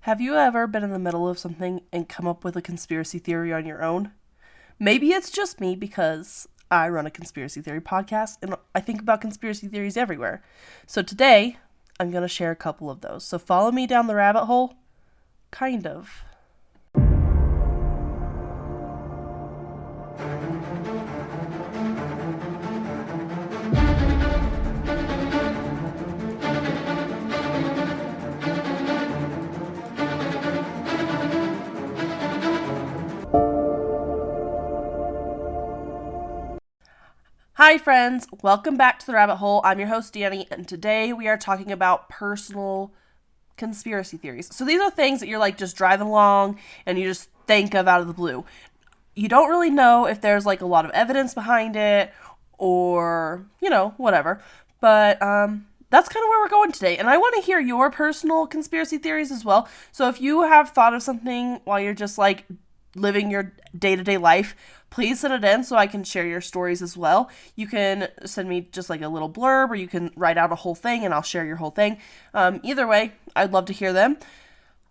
Have you ever been in the middle of something and come up with a conspiracy theory on your own? Maybe it's just me because I run a conspiracy theory podcast and I think about conspiracy theories everywhere. So today, I'm going to share a couple of those. So follow me down the rabbit hole. Kind of. Hi, friends. Welcome back to the rabbit hole. I'm your host, Danny, and today we are talking about personal conspiracy theories. So these are things that you're like just driving along and you just think of out of the blue. You don't really know if there's like a lot of evidence behind it or, whatever. But that's kind of where we're going today. And I want to hear your personal conspiracy theories as well. So if you have thought of something while you're just like living your day-to-day life, please send it in so I can share your stories as well. You can send me just like a little blurb, or you can write out a whole thing and I'll share your whole thing. Either way, I'd love to hear them.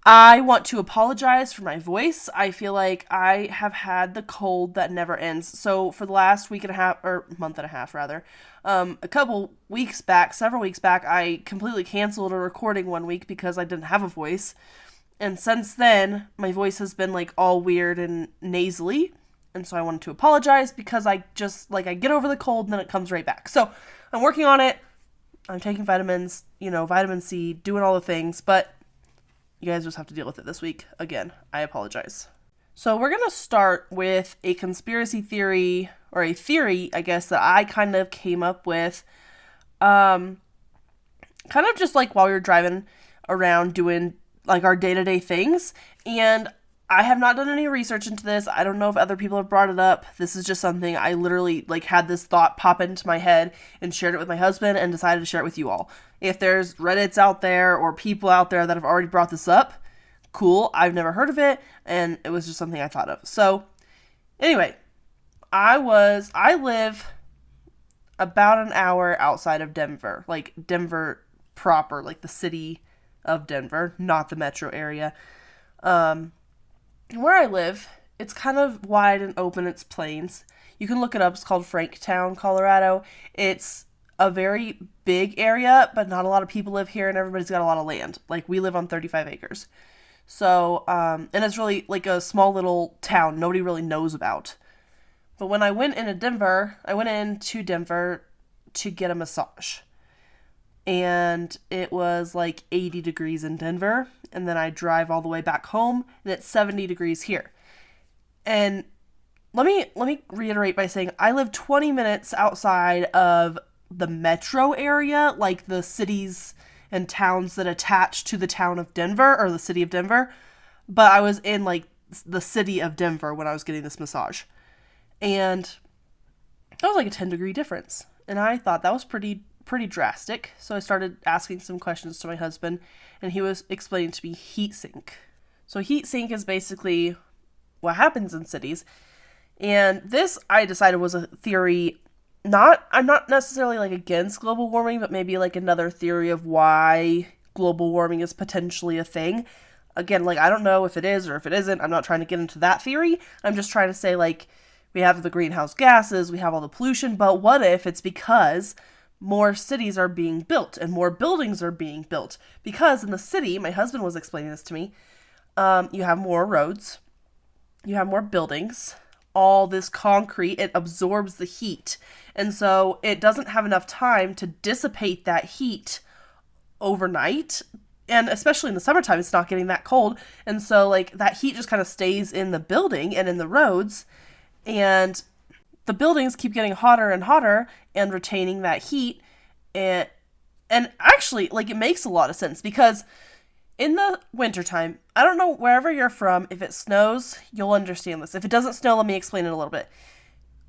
I want to apologize for my voice. I feel like I have had the cold that never ends. So for the last week and a half, or month and a half rather, several weeks back, I completely canceled a recording 1 week because I didn't have a voice. And since then, my voice has been like all weird and nasally. And so I wanted to apologize because I just, I get over the cold and then it comes right back. So I'm working on it. I'm taking vitamins, vitamin C, doing all the things. But you guys just have to deal with it this week. Again, I apologize. So we're going to start with a conspiracy theory, or a theory, I guess, that I kind of came up with. Kind of just like while we were driving around doing like our day-to-day things. And I have not done any research into this. I don't know if other people have brought it up. This is just something I literally had this thought pop into my head and shared it with my husband and decided to share it with you all. If there's Reddits out there or people out there that have already brought this up, cool. I've never heard of it, and it was just something I thought of. So anyway, I live about an hour outside of Denver, like Denver proper, like the city of Denver, not the metro area. Where I live, it's kind of wide and open. It's plains. You can look it up. It's called Franktown, Colorado. It's a very big area, but not a lot of people live here, and everybody's got a lot of land. Like, we live on 35 acres. So, and it's really like a small little town nobody really knows about. But when I went into Denver to get a massage. And it was like 80 degrees in Denver, and then I drive all the way back home, and it's 70 degrees here. And let me reiterate by saying I live 20 minutes outside of the metro area, like the cities and towns that attach to the town of Denver, or the city of Denver. But I was in like the city of Denver when I was getting this massage. And that was like a 10-degree difference. And I thought that was pretty drastic. So I started asking some questions to my husband, and he was explaining to me heat sink. So heat sink is basically what happens in cities. And this, I decided, was a theory. I'm not necessarily like against global warming, but maybe like another theory of why global warming is potentially a thing. Again, I don't know if it is or if it isn't. I'm not trying to get into that theory. I'm just trying to say we have the greenhouse gases, we have all the pollution, but what if it's because more cities are being built and more buildings are being built? Because in the city, my husband was explaining this to me, you have more roads, you have more buildings, all this concrete, it absorbs the heat. And so it doesn't have enough time to dissipate that heat overnight. And especially in the summertime, it's not getting that cold. And so that heat just kind of stays in the building and in the roads. And the buildings keep getting hotter and hotter and retaining that heat. And actually, it makes a lot of sense because in the wintertime, I don't know wherever you're from, if it snows, you'll understand this. If it doesn't snow, let me explain it a little bit.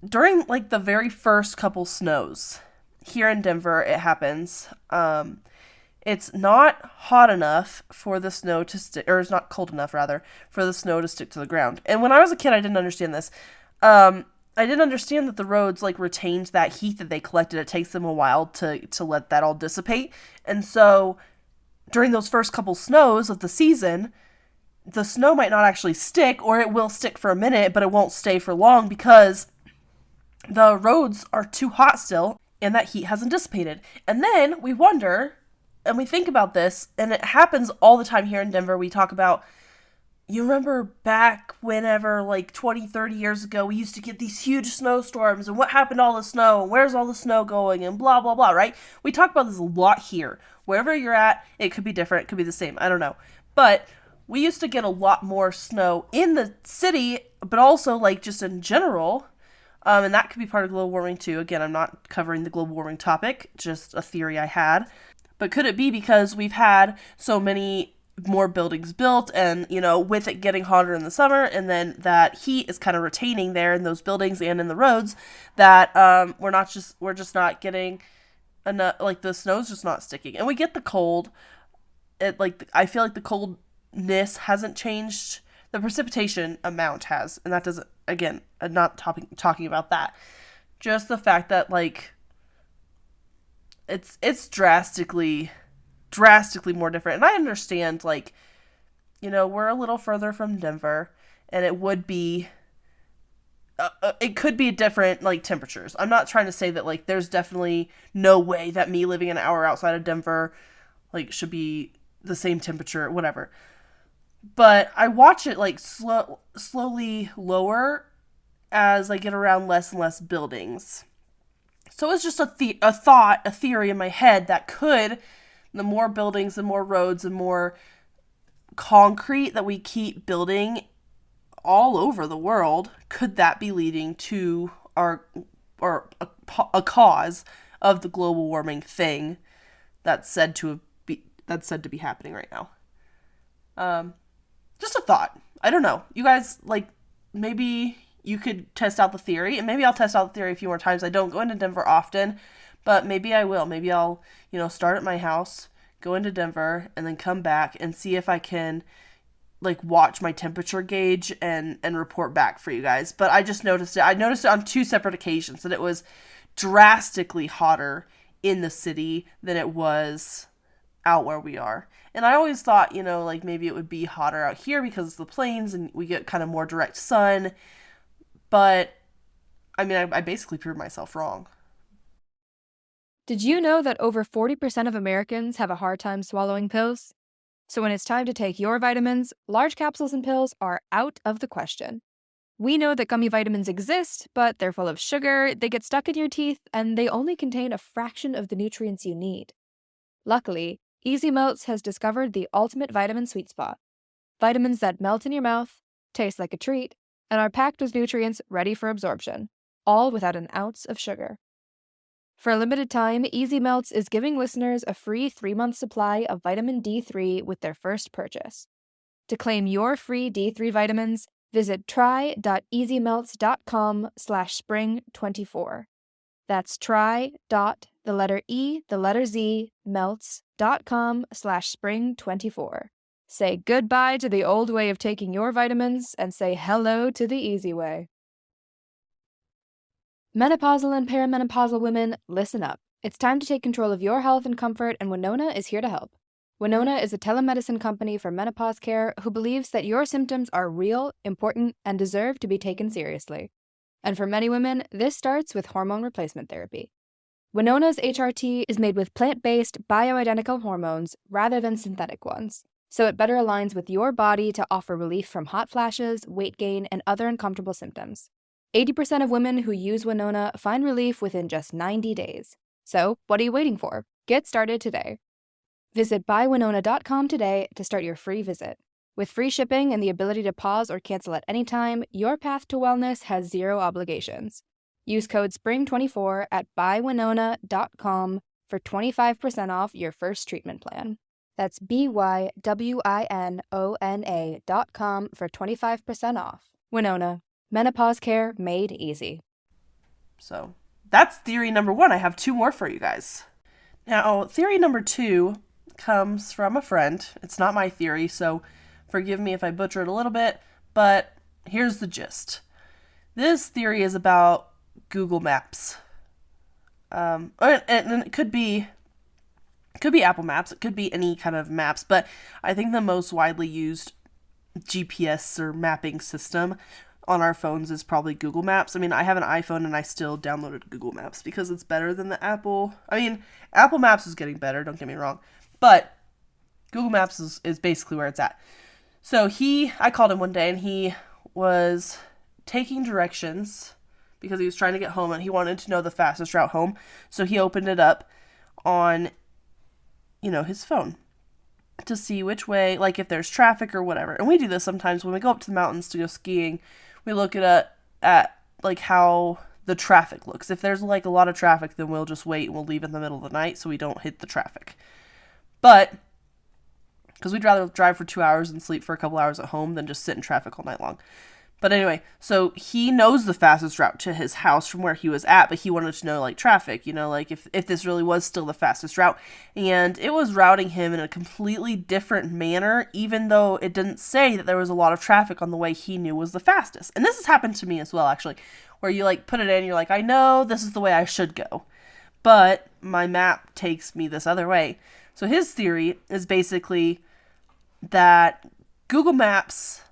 During the very first couple snows here in Denver, it happens. It's not hot enough for the snow to stick, or it's not cold enough rather, for the snow to stick to the ground. And when I was a kid, I didn't understand this. I didn't understand that the roads retained that heat that they collected. It takes them a while to let that all dissipate. And so during those first couple snows of the season, the snow might not actually stick, or it will stick for a minute, but it won't stay for long because the roads are too hot still and that heat hasn't dissipated. And then we wonder and we think about this, and it happens all the time here in Denver. We talk about, you remember back whenever, like 20, 30 years ago, we used to get these huge snowstorms, and what happened to all the snow, and where's all the snow going, and blah, blah, blah, right? We talk about this a lot here. Wherever you're at, it could be different, it could be the same, I don't know. But we used to get a lot more snow in the city, but also, like, just in general. And that could be part of global warming, too. Again, I'm not covering the global warming topic, just a theory I had. But could it be because we've had so many more buildings built and, you know, with it getting hotter in the summer and then that heat is kind of retaining there in those buildings and in the roads that we're just not getting enough, like the snow's just not sticking. And we get the cold. I feel like the coldness hasn't changed. The precipitation amount has, and that doesn't, again, I'm not talking about that. Just the fact that, like, it's drastically more different. And I understand, like, you know, we're a little further from Denver, and it would be, it could be different, like, temperatures. I'm not trying to say that, like, there's definitely no way that me living an hour outside of Denver, like, should be the same temperature, whatever. But I watch it, like, slowly lower as I get around less and less buildings. So it's just a theory in my head that could, the more buildings and more roads and more concrete that we keep building all over the world, could that be leading to a cause of the global warming thing that's said to be happening right now? Just a thought. I don't know. You guys, like, maybe you could test out the theory, and maybe I'll test out the theory a few more times. I don't go into Denver often, but maybe I will. Maybe I'll, you know, start at my house, go into Denver, and then come back and see if I can, like, watch my temperature gauge and report back for you guys. But I just noticed it. I noticed it on 2 separate occasions that it was drastically hotter in the city than it was out where we are. And I always thought, you know, like, maybe it would be hotter out here because of the plains and we get kind of more direct sun. But, I mean, I basically proved myself wrong. Did you know that over 40% of Americans have a hard time swallowing pills? So when it's time to take your vitamins, large capsules and pills are out of the question. We know that gummy vitamins exist, but they're full of sugar, they get stuck in your teeth, and they only contain a fraction of the nutrients you need. Luckily, Easy Melts has discovered the ultimate vitamin sweet spot. Vitamins that melt in your mouth, taste like a treat, and are packed with nutrients ready for absorption, all without an ounce of sugar. For a limited time, Easy Melts is giving listeners a free 3-month supply of vitamin D3 with their first purchase. To claim your free D3 vitamins, visit try.easymelts.com/spring24. That's try.melts.com/spring24. Say goodbye to the old way of taking your vitamins and say hello to the easy way. Menopausal and perimenopausal women, listen up. It's time to take control of your health and comfort, and Winona is here to help. Winona is a telemedicine company for menopause care who believes that your symptoms are real, important, and deserve to be taken seriously. And for many women, this starts with hormone replacement therapy. Winona's HRT is made with plant-based, bioidentical hormones rather than synthetic ones, so it better aligns with your body to offer relief from hot flashes, weight gain, and other uncomfortable symptoms. 80% of women who use Winona find relief within just 90 days. So, what are you waiting for? Get started today. Visit buywinona.com today to start your free visit. With free shipping and the ability to pause or cancel at any time, your path to wellness has 0 obligations. Use code SPRING24 at buywinona.com for 25% off your first treatment plan. That's BYWINONA.com for 25% off. Winona. Menopause care made easy. So that's theory number 1. I have 2 more for you guys. Now, theory number 2 comes from a friend. It's not my theory, so forgive me if I butcher it a little bit, but here's the gist. This theory is about Google Maps. And it could be Apple Maps. It could be any kind of maps, but I think the most widely used GPS or mapping system on our phones is probably Google Maps. I mean, I have an iPhone and I still downloaded Google Maps because it's better than the Apple. I mean, Apple Maps is getting better, don't get me wrong. But Google Maps is basically where it's at. So I called him one day and he was taking directions because he was trying to get home and he wanted to know the fastest route home. So he opened it up on, his phone to see which way, like if there's traffic or whatever. And we do this sometimes when we go up to the mountains to go skiing. We look at like how the traffic looks. If there's like a lot of traffic, then we'll just wait and we'll leave in the middle of the night so we don't hit the traffic. But because we'd rather drive for 2 hours and sleep for a couple hours at home than just sit in traffic all night long. But anyway, so he knows the fastest route to his house from where he was at, but he wanted to know, like, traffic, like if this really was still the fastest route. And it was routing him in a completely different manner, even though it didn't say that there was a lot of traffic on the way he knew was the fastest. And this has happened to me as well, actually, where you, like, put it in, you're like, I know this is the way I should go, but my map takes me this other way. So his theory is basically that Google Maps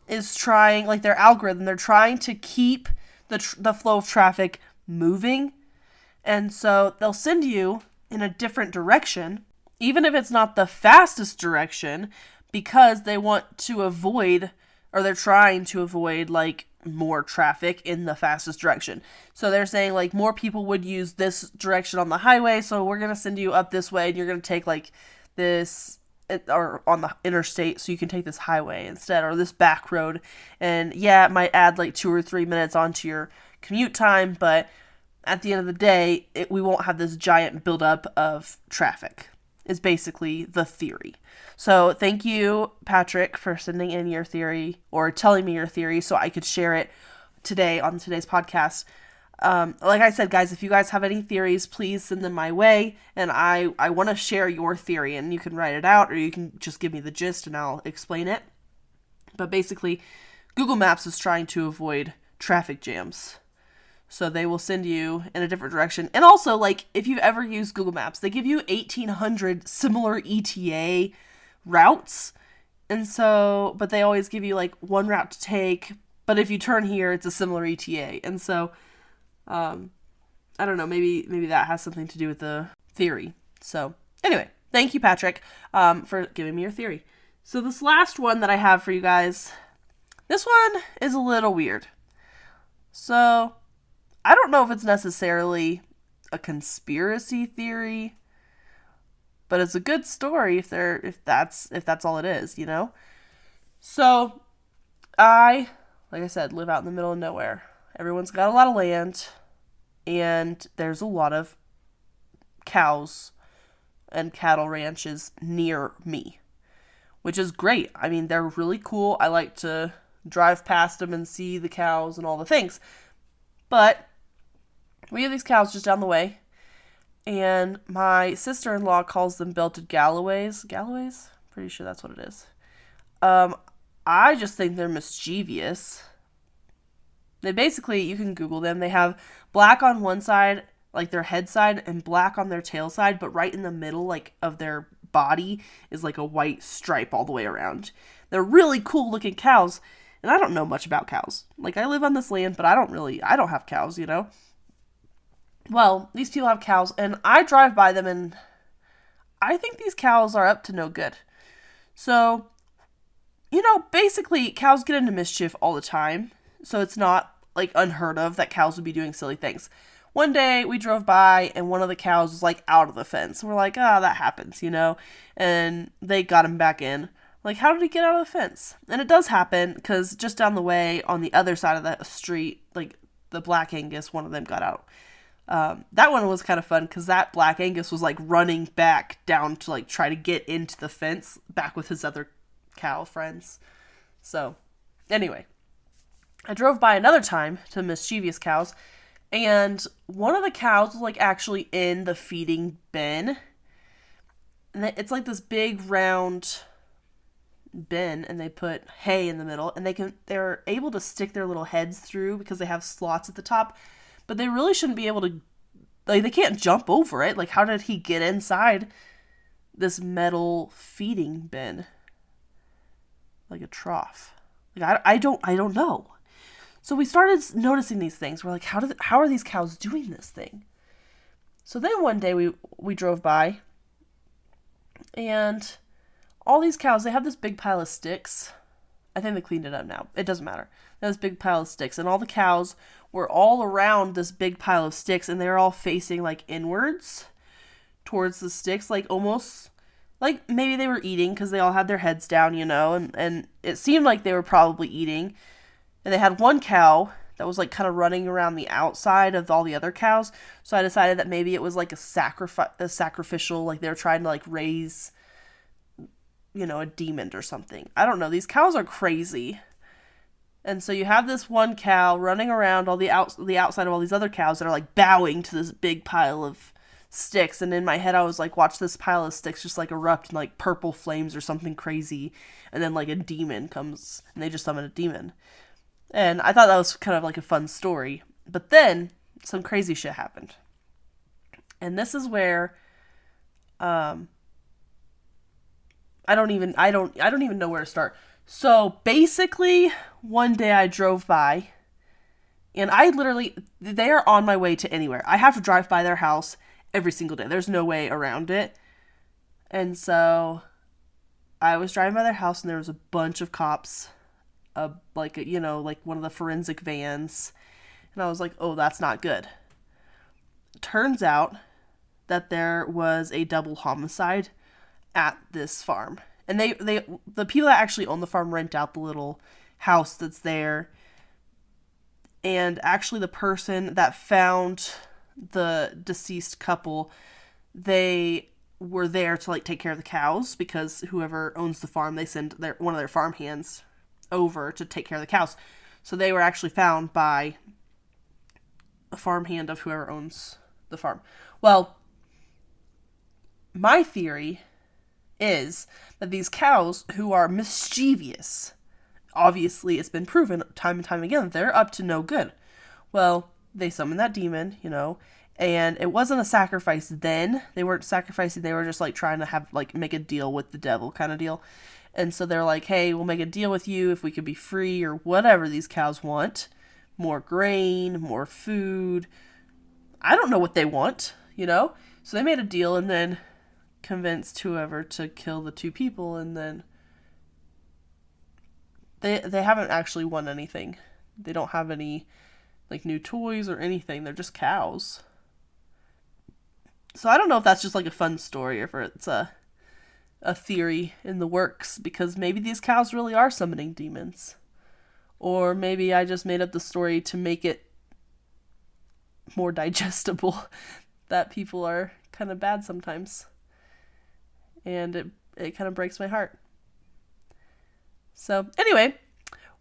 is trying, like their algorithm, they're trying to keep the flow of traffic moving. And so they'll send you in a different direction, even if it's not the fastest direction, because they want to avoid, or they're trying to avoid, like, more traffic in the fastest direction. So they're saying, like, more people would use this direction on the highway, so we're going to send you up this way, and you're going to take, like, this, or on the interstate, so you can take this highway instead, or this back road. And yeah, it might add like 2 or 3 minutes onto your commute time, but at the end of the day, we won't have this giant buildup of traffic, is basically the theory. So thank you, Patrick, for sending in your theory, or telling me your theory so I could share it today on today's podcast. Like I said, guys, if you guys have any theories, please send them my way, and I want to share your theory, and you can write it out, or you can just give me the gist and I'll explain it. But basically, Google Maps is trying to avoid traffic jams, so they will send you in a different direction. And also, like, if you've ever used Google Maps, they give you 1,800 similar ETA routes, and so, but they always give you like one route to take, but if you turn here, it's a similar ETA. And so I don't know, maybe that has something to do with the theory. So anyway, thank you, Patrick, for giving me your theory. So this last one that I have for you guys, this one is a little weird. So I don't know if it's necessarily a conspiracy theory, but it's a good story if that's all it is, So like I said, live out in the middle of nowhere. Everyone's got a lot of land, and there's a lot of cows and cattle ranches near me, which is great. I mean, they're really cool. I like to drive past them and see the cows and all the things. But we have these cows just down the way, and my sister-in-law calls them belted Galloways. Galloways? Pretty sure that's what it is. I just think they're mischievous. They basically, you can Google them. They have black on one side, like their head side, and black on their tail side, but right in the middle, like, of their body is like a white stripe all the way around. They're really cool looking cows, and I don't know much about cows. Like, I live on this land, but I don't have cows, Well, these people have cows, and I drive by them, and I think these cows are up to no good. So, basically, cows get into mischief all the time, so it's not, like, unheard of that cows would be doing silly things. One day, we drove by, and one of the cows was, like, out of the fence. We're like, that happens, And they got him back in. Like, how did he get out of the fence? And it does happen, because just down the way, on the other side of the street, like, the Black Angus, one of them got out. That one was kind of fun, because that Black Angus was, like, running back down to, like, try to get into the fence, back with his other cow friends. So, anyway. I drove by another time to mischievous cows, and one of the cows was, like, actually in the feeding bin. And it's like this big round bin, and they put hay in the middle, and they're able to stick their little heads through because they have slots at the top, but they really shouldn't be able to, like, they can't jump over it. Like, how did he get inside this metal feeding bin? like a trough? Like I don't know. So we started noticing these things. We're like, how are these cows doing this thing? So then one day we drove by, and all these cows, they have this big pile of sticks. I think they cleaned it up now. It doesn't matter. They have this big pile of sticks, and all the cows were all around this big pile of sticks, and they were all facing like inwards towards the sticks, like almost like maybe they were eating because they all had their heads down, and it seemed like they were probably eating. And they had one cow that was like kind of running around the outside of all the other cows. So I decided that maybe it was like a sacrificial, like they were trying to like raise, a demon or something. I don't know. These cows are crazy. And so you have this one cow running around the outside of all these other cows that are like bowing to this big pile of sticks. And in my head, I was like, watch this pile of sticks just like erupt in like purple flames or something crazy. And then like a demon comes and they just summon a demon. And I thought that was kind of like a fun story. But then some crazy shit happened. And this is where I don't even know where to start. So basically, one day I drove by, and they are on my way to anywhere. I have to drive by their house every single day. There's no way around it. And so I was driving by their house, and there was a bunch of cops, like one of the forensic vans. And I was like, oh, that's not good. Turns out that there was a double homicide at this farm. And the people that actually own the farm rent out the little house that's there. And actually the person that found the deceased couple, they were there to like take care of the cows, because whoever owns the farm, they send one of their farm hands over to take care of the cows. So they were actually found by a farm hand of whoever owns the farm. Well, my theory is that these cows, who are mischievous, obviously it's been proven time and time again that they're up to no good. Well, they summoned that demon, and it wasn't a sacrifice then. They weren't sacrificing, they were just like trying to have like make a deal with the devil kind of deal. And so they're like, hey, we'll make a deal with you if we could be free, or whatever these cows want. More grain, more food. I don't know what they want, So they made a deal and then convinced whoever to kill the two people, and then they haven't actually won anything. They don't have any like new toys or anything. They're just cows. So I don't know if that's just like a fun story or if it's a theory in the works, because maybe these cows really are summoning demons. Or maybe I just made up the story to make it more digestible that people are kind of bad sometimes. And it kind of breaks my heart. So anyway,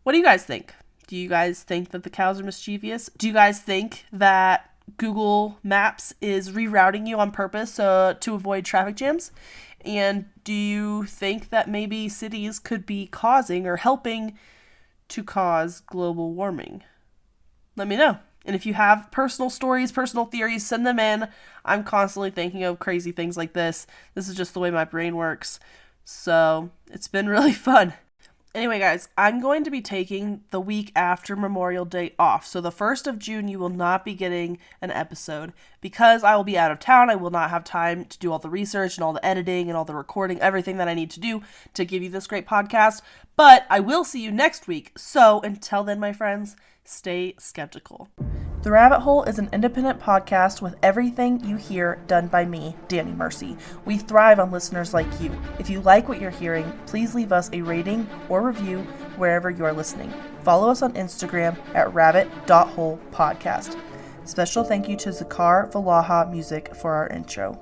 what do you guys think? Do you guys think that the cows are mischievous? Do you guys think that Google Maps is rerouting you on purpose to avoid traffic jams? And do you think that maybe cities could be causing or helping to cause global warming? Let me know. And if you have personal stories, personal theories, send them in. I'm constantly thinking of crazy things like this. This is just the way my brain works. So it's been really fun. Anyway, guys, I'm going to be taking the week after Memorial Day off. So the 1st of June, you will not be getting an episode. Because I will be out of town, I will not have time to do all the research and all the editing and all the recording, everything that I need to do to give you this great podcast. But I will see you next week. So until then, my friends, stay skeptical. The Rabbit Hole is an independent podcast with everything you hear done by me, Danny Mercy. We thrive on listeners like you. If you like what you're hearing, please leave us a rating or review wherever you are listening. Follow us on Instagram at rabbit.holepodcast. Special thank you to Zakar Valaha Music for our intro.